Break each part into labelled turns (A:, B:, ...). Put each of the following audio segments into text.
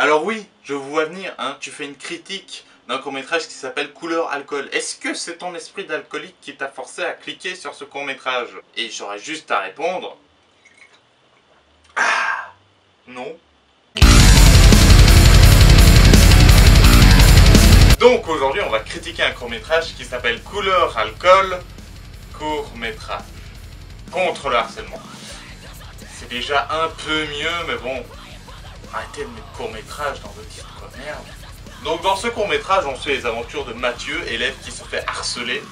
A: Alors oui, je vous vois venir, hein, tu fais une critique d'un court-métrage qui s'appelle Couleur Alcool. Est-ce que c'est ton esprit d'alcoolique qui t'a forcé à cliquer sur ce court-métrage? Et j'aurais juste à répondre... Ah, non. Donc aujourd'hui, on va critiquer un court-métrage qui s'appelle Couleur Alcool, court-métrage contre le harcèlement. C'est déjà un peu mieux, mais bon, arrêtez de mettre court-métrage dans vos titres, quoi, merde. Donc dans ce court-métrage, on suit les aventures de Mathieu, élève qui se fait harceler.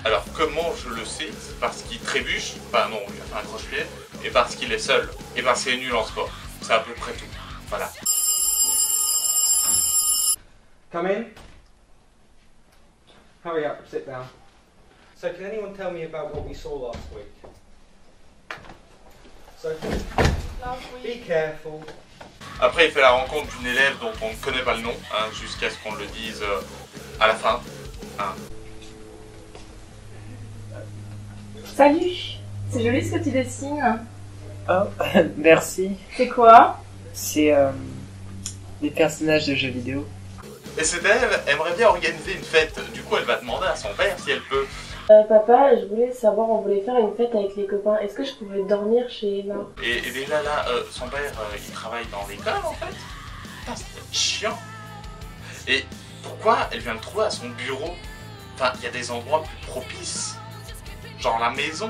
A: Alors comment je le sais? C'est parce qu'il trébuche, enfin non, il a fait un croche-pied, et parce qu'il est seul, et parce qu'il est nul en sport. C'est à peu près tout, voilà.
B: Come in. Hurry up, sit down. So can anyone tell me about what we saw last week? Sophie?
C: Last week.
B: Be careful.
A: Après, il fait la rencontre d'une élève dont on ne connaît pas le nom, hein, jusqu'à ce qu'on le dise à la fin. Hein.
C: Salut, c'est joli ce que tu dessines.
D: Oh, merci.
C: C'est quoi?
D: C'est des personnages de jeux vidéo.
A: Et cette élève aimerait bien organiser une fête, du coup elle va demander à son père si elle peut.
C: Papa, je voulais savoir, on voulait faire une fête avec les copains. Est-ce que je pourrais dormir chez Emma?
A: Et déjà là, son père, il travaille dans l'école en fait. Putain, c'est chiant. Et pourquoi elle vient de trouver à son bureau? Enfin, il y a des endroits plus propices. Genre la maison.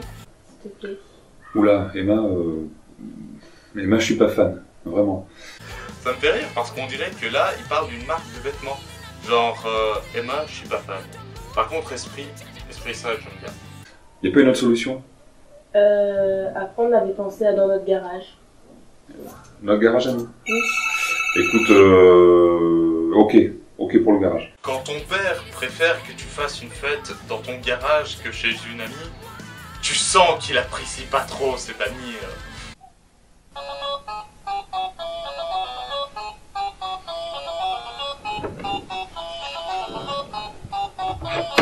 C: S'il te plaît.
E: Oula, Emma, je suis pas fan, vraiment.
A: Ça me fait rire parce qu'on dirait que là, il parle d'une marque de vêtements. Genre, Emma, je suis pas fan. Par contre, Esprit ça, j'aime bien.
E: Y'a pas une autre solution?
C: Apprendre à dépenser dans notre garage.
E: Notre garage à nous?
C: Oui.
E: Écoute, ok pour le garage.
A: Quand ton père préfère que tu fasses une fête dans ton garage que chez une amie, tu sens qu'il apprécie pas trop cette amie.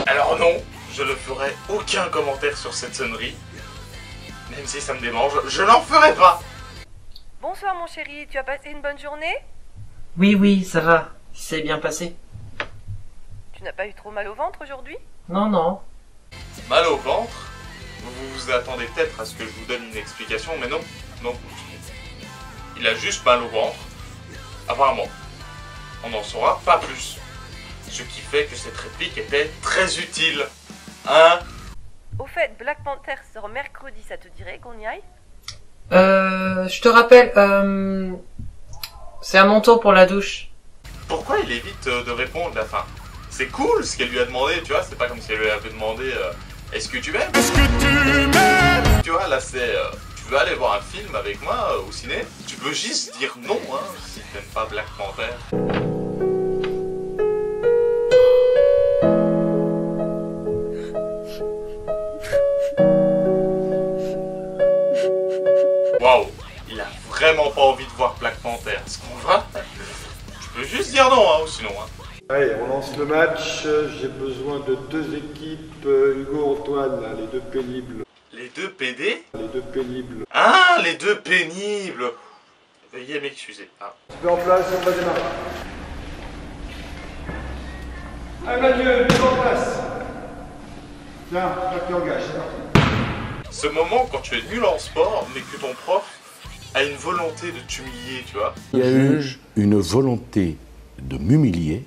A: Alors non, je ne ferai aucun commentaire sur cette sonnerie. Même si ça me démange, je n'en ferai pas.
F: Bonsoir mon chéri, tu as passé une bonne journée?
D: Oui, ça va. C'est bien passé.
F: Tu n'as pas eu trop mal au ventre aujourd'hui?
D: Non.
A: Mal au ventre? Vous vous attendez peut-être à ce que je vous donne une explication, mais non. Il a juste mal au ventre. Apparemment. On n'en saura pas plus. Ce qui fait que cette réplique était très utile. Hein?
F: Au fait, Black Panther sort mercredi, ça te dirait qu'on y aille?
D: Je te rappelle, c'est à mon tour pour la douche.
A: Pourquoi il évite de répondre la fin? C'est cool ce qu'elle lui a demandé, tu vois, c'est pas comme si elle lui avait demandé est-ce que tu m'aimes? Est-ce que tu m'aimes? Tu vois, là c'est tu veux aller voir un film avec moi au ciné? Tu peux juste dire non, hein, si t'aimes pas Black Panther. Waouh, il a vraiment pas envie de voir Black Panther, ce qu'on va? Tu peux juste dire non, hein, ou sinon, hein.
G: Allez, on lance le match. J'ai besoin de deux équipes. Hugo, Antoine, là, les deux pénibles.
A: Les deux PD?
G: Les deux pénibles.
A: Ah, les deux pénibles! Veuillez m'excuser. Ah.
G: Tu es en place, on va démarrer. Allez Mathieu, tu es en place. Tiens, toi qui engage, c'est parti.
A: Ce moment quand tu es nul en sport, mais que ton prof a une volonté de t'humilier, tu vois.
H: Il y a eu une volonté de m'humilier.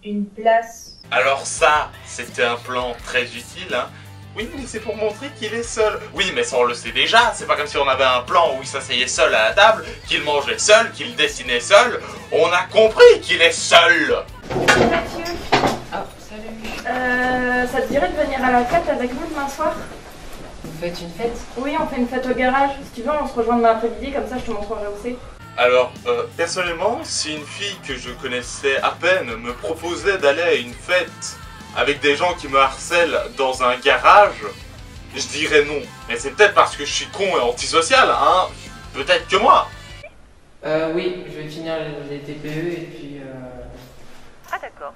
C: Une place.
A: Alors ça, c'était un plan très utile, hein. Oui, mais c'est pour montrer qu'il est seul. Oui, mais ça on le sait déjà, c'est pas comme si on avait un plan où il s'asseyait seul à la table, qu'il mangeait seul, qu'il dessinait seul. On a compris qu'il est seul.
C: Mathieu.
D: Ah, salut.
C: Ça te dirait de venir à la fête avec nous demain soir?
D: Vous faites une fête?
C: Oui, on fait une fête au garage. Si tu veux, on se rejoint demain après-midi, comme ça je te montrerai où c'est.
A: Alors, personnellement, si une fille que je connaissais à peine me proposait d'aller à une fête avec des gens qui me harcèlent dans un garage, je dirais non. Mais c'est peut-être parce que je suis con et antisocial, hein. Peut-être que moi.
D: Oui, je vais finir les TPE et puis
F: d'accord.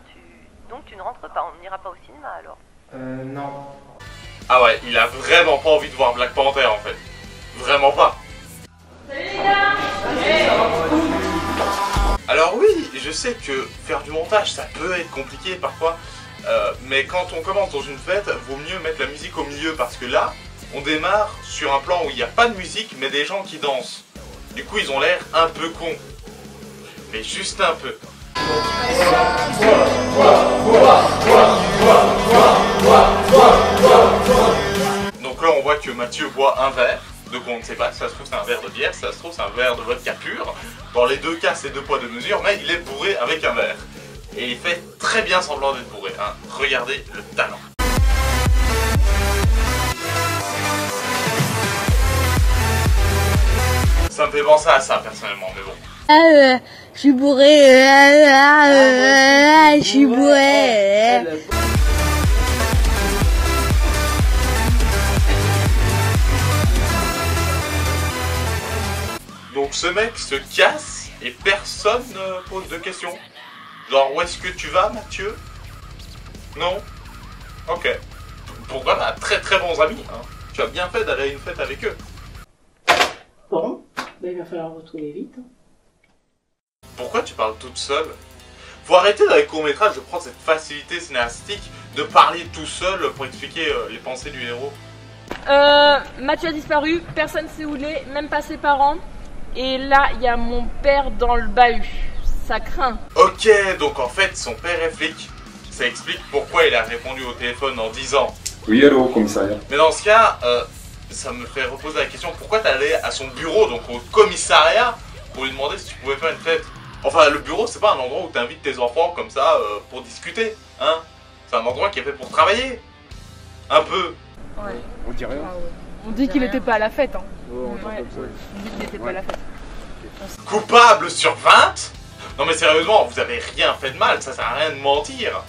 F: Donc tu ne rentres pas, on n'ira pas au cinéma alors.
B: Non.
A: Ah ouais, il a vraiment pas envie de voir Black Panther en fait. Vraiment pas.
C: Salut les gars.
A: Alors oui, je sais que faire du montage ça peut être compliqué parfois, mais quand on commence dans une fête, vaut mieux mettre la musique au milieu parce que là, on démarre sur un plan où il n'y a pas de musique mais des gens qui dansent. Du coup ils ont l'air un peu cons, mais juste un peu. Donc là on voit que Mathieu boit un verre. Donc on ne sait pas, ça se trouve c'est un verre de bière, ça se trouve c'est un verre de vodka pur. Dans les deux cas c'est 2 poids 2 mesures, mais il est bourré avec un verre. Et il fait très bien semblant d'être bourré, hein. Regardez le talent. Ça me fait penser à ça personnellement, mais bon.
I: Je suis bourré, je suis bourré.
A: Donc ce mec se casse et personne ne pose de questions. Genre où est-ce que tu vas Mathieu? Non? Ok. Pourquoi bah, très très bons amis, hein. Tu as bien fait d'aller à une fête avec eux.
J: Bon, ben, il va falloir retrouver vite.
A: Pourquoi tu parles toute seule? Faut arrêter dans les courts-métrages de prendre cette facilité scénaristique de parler tout seul pour expliquer les pensées du héros.
K: Mathieu a disparu, personne sait où il est, même pas ses parents. Et là, il y a mon père dans le bahut. Ça craint.
A: Ok, donc en fait, son père est flic. Ça explique pourquoi il a répondu au téléphone en disant
E: Oui, allô, commissariat.
A: Mais dans ce cas, ça me fait reposer la question, pourquoi t'es allé à son bureau, donc au commissariat, pour lui demander si tu pouvais faire une fête? Enfin, le bureau, c'est pas un endroit où t'invites tes enfants comme ça pour discuter, hein? C'est un endroit qui est fait pour travailler. Un peu.
K: Ouais.
G: On dit rien.
K: On dit qu'il était pas à la fête, hein.
G: Oh, on entend comme ça.
K: On dit qu'il était pas à la fête.
A: Coupable sur 20? Non mais sérieusement, vous avez rien fait de mal, ça sert à rien de mentir.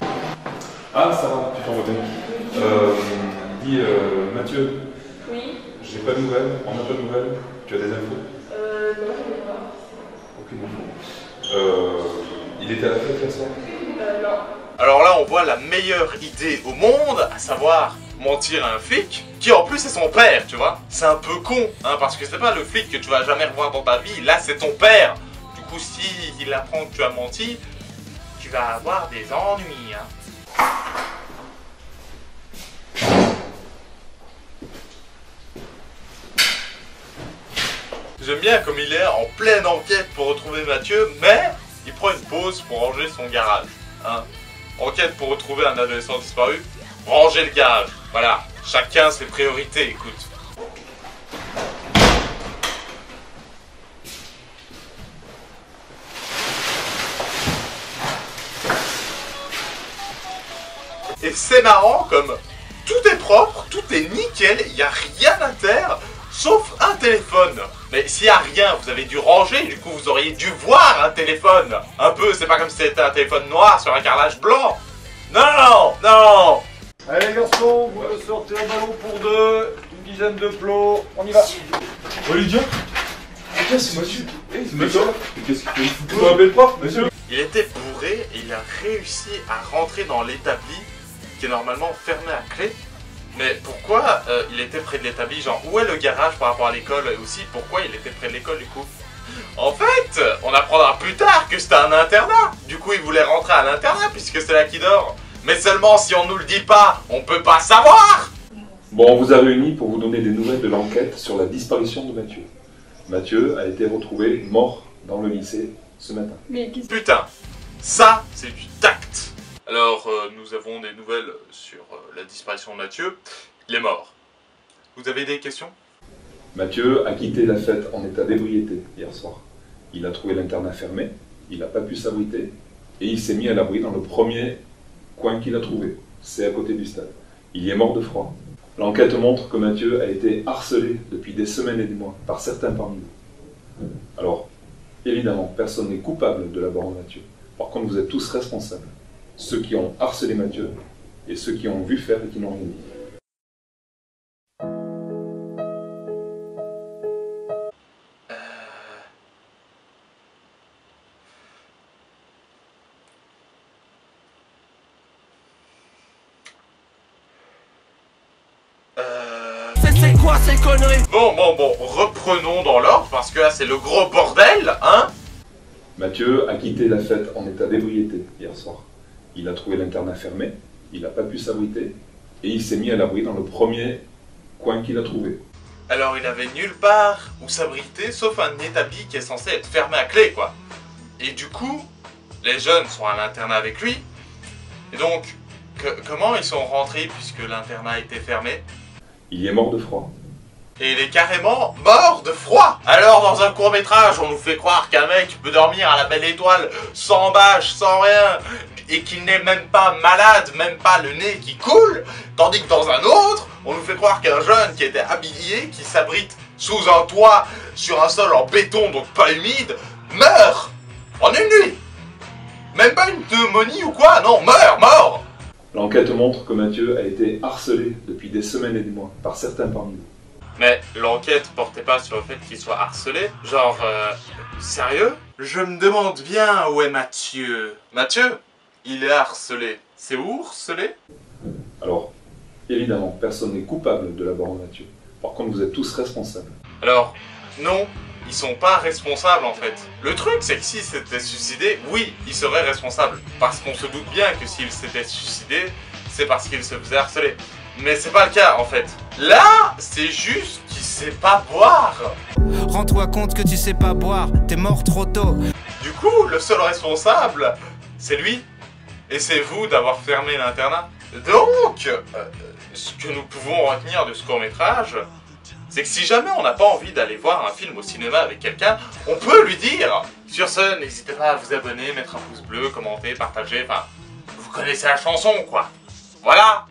E: Ah, ça va, tu t'en vas bien. Dis, Mathieu.
C: Oui.
E: J'ai pas de nouvelles, on n'a pas de nouvelles. Tu as des infos?
C: Non, je ne pas.
E: Aucune info. Il était à la fête la soirée?
C: Non.
A: Alors là, on voit la meilleure idée au monde, à savoir mentir à un flic, qui en plus est son père, tu vois. C'est un peu con, hein, parce que c'est pas le flic que tu vas jamais revoir dans ta vie, là c'est ton père. Du coup, si il apprend que tu as menti, tu vas avoir des ennuis, hein. J'aime bien comme il est en pleine enquête pour retrouver Mathieu, mais il prend une pause pour ranger son garage, hein. Enquête pour retrouver un adolescent disparu, ranger le garage. Voilà, chacun ses priorités, écoute. Et c'est marrant comme tout est propre, tout est nickel, il n'y a rien à terre, sauf un téléphone. Mais s'il n'y a rien, vous avez dû ranger, du coup vous auriez dû voir un téléphone. Un peu, c'est pas comme si c'était un téléphone noir sur un carrelage blanc. Non, non.
G: Allez les garçons, vous me sortez un ballon pour 2, une dizaine de plots, on y va.
E: Olivier? C'est Mathieu. C'est Mathieu. Qu'est-ce que tu me rappelles pas, monsieur?
A: Il était bourré et il a réussi à rentrer dans l'établi qui est normalement fermé à clé. Mais pourquoi il était près de l'établi? Genre, où est le garage par rapport à l'école? Et aussi, pourquoi il était près de l'école du coup? En fait, on apprendra plus tard que c'était un internat. Du coup, il voulait rentrer à l'internat puisque c'est là qu'il dort. Mais seulement si on nous le dit pas, on peut pas savoir.
E: Bon, on vous a réunis pour vous donner des nouvelles de l'enquête sur la disparition de Mathieu. Mathieu a été retrouvé mort dans le lycée ce matin.
K: Mais
A: Putain, ça, c'est du tact. Alors, nous avons des nouvelles sur la disparition de Mathieu. Il est mort. Vous avez des questions?
E: Mathieu a quitté la fête en état d'ébriété hier soir. Il a trouvé l'internat fermé, il n'a pas pu s'abriter, et il s'est mis à l'abri dans le premier coin qu'il a trouvé. C'est à côté du stade. Il y est mort de froid. L'enquête montre que Mathieu a été harcelé depuis des semaines et des mois par certains parmi nous. Alors, évidemment, personne n'est coupable de la mort de Mathieu. Par contre, vous êtes tous responsables. Ceux qui ont harcelé Mathieu et ceux qui ont vu faire et qui n'ont rien dit.
L: ces conneries.
A: Bon, reprenons dans l'ordre, parce que là c'est le gros bordel, hein.
E: Mathieu a quitté la fête en état d'ébriété hier soir. Il a trouvé l'internat fermé, il n'a pas pu s'abriter, et il s'est mis à l'abri dans le premier coin qu'il a trouvé.
A: Alors il avait nulle part où s'abriter, sauf un établi qui est censé être fermé à clé, quoi. Et du coup, les jeunes sont à l'internat avec lui, et donc, comment ils sont rentrés puisque l'internat était fermé?
E: Il y est mort de froid.
A: Et il est carrément mort de froid. Alors dans un court-métrage, on nous fait croire qu'un mec peut dormir à la belle étoile, sans bâche, sans rien, et qu'il n'est même pas malade, même pas le nez qui coule, tandis que dans un autre, on nous fait croire qu'un jeune qui était habillé, qui s'abrite sous un toit, sur un sol en béton, donc pas humide, meurt en une nuit. Même pas une pneumonie ou quoi, non, mort.
E: L'enquête montre que Mathieu a été harcelé depuis des semaines et des mois par certains parmi nous.
A: Mais l'enquête portait pas sur le fait qu'il soit harcelé. Genre, sérieux? Je me demande bien où est Mathieu. Mathieu, il est harcelé. C'est où harcelé?
E: Alors, évidemment, personne n'est coupable de la mort de Mathieu. Par contre, vous êtes tous responsables.
A: Alors, non, ils sont pas responsables en fait. Le truc, c'est que s'il s'était suicidé, oui, il serait responsable. Parce qu'on se doute bien que s'il s'était suicidé, c'est parce qu'il se faisait harceler. Mais c'est pas le cas en fait. Là, c'est juste qu'il sait pas boire.
L: Rends-toi compte que tu sais pas boire, t'es mort trop tôt.
A: Du coup, le seul responsable, c'est lui. Et c'est vous d'avoir fermé l'internat. Donc, ce que nous pouvons retenir de ce court-métrage, c'est que si jamais on n'a pas envie d'aller voir un film au cinéma avec quelqu'un, on peut lui dire. Sur ce, n'hésitez pas à vous abonner, mettre un pouce bleu, commenter, partager, enfin, vous connaissez la chanson quoi. Voilà.